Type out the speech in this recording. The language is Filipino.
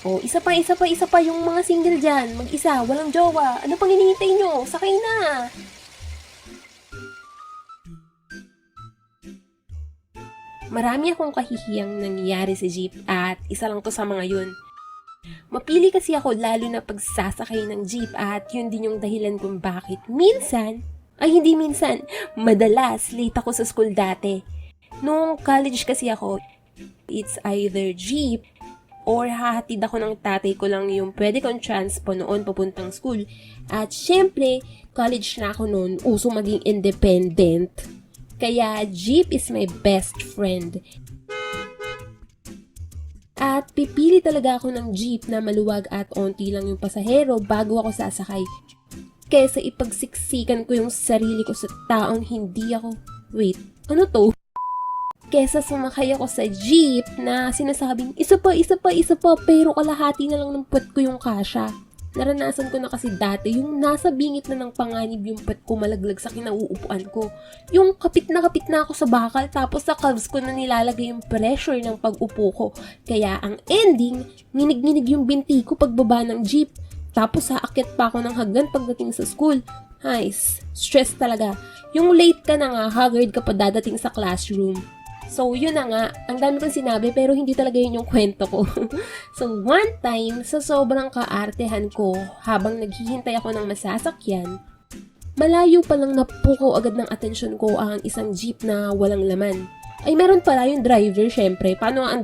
O, isa pa yung mga single dyan. Mag-isa, walang jowa. Ano pang hinihintay nyo? Sakay na! Marami akong kahihiyang nangyayari sa jeep at isa lang to sa mga yun. Mapili kasi ako lalo na pagsasakay ng jeep at yun din yung dahilan kung bakit hindi minsan, madalas late ako sa school dati. Nung college kasi ako, it's either jeep or hahatid ako ng tatay ko lang yung pwede kong transpo noon papuntang school. At syempre, college na ako noon, uso maging independent. Kaya jeep is my best friend. At pipili talaga ako ng jeep na maluwag at onti lang yung pasahero bago ako sasakay. Kesa ipagsiksikan ko yung sarili ko sa taong hindi ako... Wait, ano to? Kesa sumakay ako sa jeep na sinasabing isa pa pero kalahati na lang ng puwet ko yung kasya. Naranasan ko na kasi dati yung nasa bingit na ng panganib yung puwet ko malaglag sa kinauupuan ko. Yung kapit na ako sa bakal tapos sa calves ko na nilalagay yung pressure ng pag-upo ko. Kaya ang ending, nginig-nginig yung binti ko pagbaba ng jeep. Tapos aakyat pa ako ng hagdan pagdating sa school. Nice. Stress talaga. Yung late ka na nga, haggard ka pa dadating sa classroom. So, yun na nga. Ang dami kong sinabi pero hindi talaga yun yung kwento ko. So, one time, sa sobrang kaartehan ko, habang naghihintay ako ng masasakyan, malayo pa lang napuko agad ng atensyon ko ang isang jeep na walang laman. Ay, meron pala yung driver, syempre. Paano ang